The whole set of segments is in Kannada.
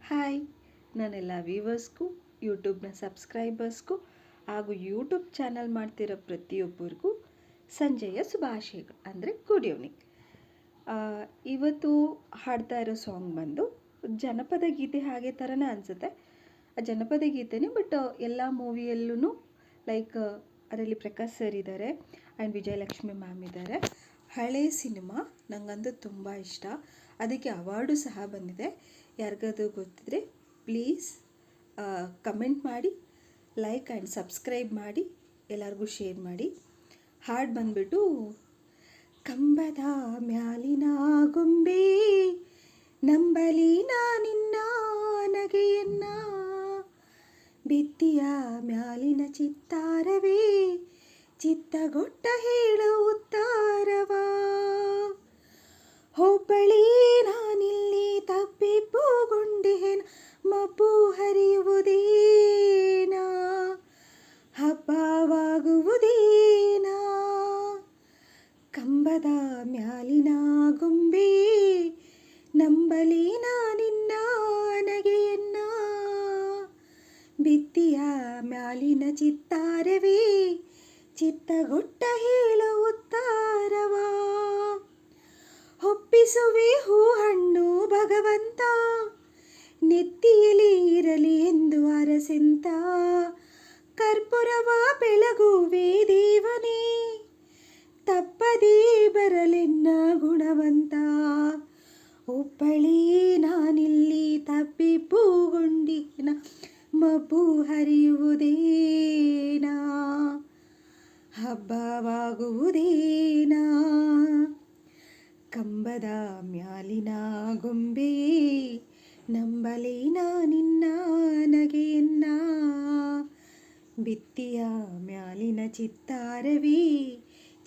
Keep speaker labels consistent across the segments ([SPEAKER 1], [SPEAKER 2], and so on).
[SPEAKER 1] ಹಾಯ್, ನನ್ನೆಲ್ಲ ವ್ಯೂವರ್ಸ್ಗೂ, ಯೂಟ್ಯೂಬ್ನ ಸಬ್ಸ್ಕ್ರೈಬರ್ಸ್ಗೂ ಹಾಗೂ ಯೂಟ್ಯೂಬ್ ಚಾನಲ್ ಮಾಡ್ತಿರೋ ಪ್ರತಿಯೊಬ್ಬರಿಗೂ ಸಂಜೆಯ ಶುಭಾಶಯಗಳು. ಅಂದರೆ ಗುಡ್ ಈವ್ನಿಂಗ್. ಇವತ್ತು ಹಾಡ್ತಾ ಇರೋ ಸಾಂಗ್ ಬಂದು ಜನಪದ ಗೀತೆ ಹಾಗೆ ಥರನೇ ಅನಿಸುತ್ತೆ. ಜನಪದ ಗೀತೆನೇ, ಬಟ್ ಎಲ್ಲ ಮೂವಿಯಲ್ಲೂ ಲೈಕ್ ಅದರಲ್ಲಿ ಪ್ರಕಾಶ್ ಸರ್ ಇದ್ದಾರೆ ಆ್ಯಂಡ್ ವಿಜಯಲಕ್ಷ್ಮಿ ಮ್ಯಾಮ್ ಇದ್ದಾರೆ. ಹಳೆ ಸಿನಿಮಾ ನನಗಂತೂ ತುಂಬ ಇಷ್ಟ. ಅದಕ್ಕೆ ಅವಾರ್ಡು ಸಹ ಬಂದಿದೆ. ಯಾರಿಗಾದ್ರೂ ಗೊತ್ತಿದ್ರೆ ಪ್ಲೀಸ್ ಕಮೆಂಟ್ ಮಾಡಿ, ಲೈಕ್ ಆ್ಯಂಡ್ ಸಬ್ಸ್ಕ್ರೈಬ್ ಮಾಡಿ, ಎಲ್ಲರಿಗೂ ಶೇರ್ ಮಾಡಿ. ಹಾಡು ಬಂದ್ಬಿಟ್ಟು, ಕಂಬದ ಮ್ಯಾಲಿನ ಗೊಂಬೆ ನಂಬಲಿ ನಿನ್ನ ನಗೆಯನ್ನ, ಭಿತ್ತಿಯ ಮ್ಯಾಲಿನ ಚಿತ್ತಾರವೇ ಚಿತ್ತಗೊಟ್ಟ ಹೇಳು ಉತ್ತಾರವಾ, ಹೊಬ್ಬಳಿ ನಾನಿಲ್ಲಿ ತಪ್ಪಿಪುಗೊಂಡೆನ ಮಬ್ಬು ಹರಿಯುವುದೇನಾ, ಹಬ್ಬವಾಗುವುದೇನಾ, ಕಂಬದ ಮ್ಯಾಲಿನ ಗೊಂಬೆ ನಂಬಲಿ ನಿನ್ನ ನಗೆಯನ್ನ, ಭಿತ್ತಿಯ ಮ್ಯಾಲಿನ ಚಿತ್ತಾರವೇ ಚಿತ್ತಗೊಟ್ಟ ಹೇಳು ಉತ್ತಾರವಾ, ಒಪ್ಪಿಸುವೆ ಹೂ ಹಣ್ಣು ಭಗವಂತ, ನೆತ್ತಿಯಲ್ಲಿ ಇರಲಿ ಎಂದು ಅರಸೆಂತ, ಕರ್ಪೂರವ ಬೆಳಗುವೆ ದೇವನೇ, ತಪ್ಪದೇ ಬರಲೆನ್ನ ಗುಣವಂತ, ಒಬ್ಬಳೇ ನಾನಿಲ್ಲಿ ತಪ್ಪಿಪುಗೊಂಡಿನ ಮಬ್ಬು ಹರಿಯುವುದೇನಾ, ಹಬ್ಬವಾಗುವುದೇನಾ, ಕಂಬದ ಮ್ಯಾಲಿನ ಗೊಂಬೆ ನಂಬಲೇನ ನಿನ್ನ ನಗೆಯನ್ನ, ಭಿತ್ತಿಯ ಮ್ಯಾಲಿನ ಚಿತ್ತಾರವೇ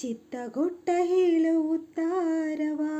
[SPEAKER 1] ಚಿತ್ತಗೊಟ್ಟ ಹೇಳು ಉತ್ತಾರವಾ.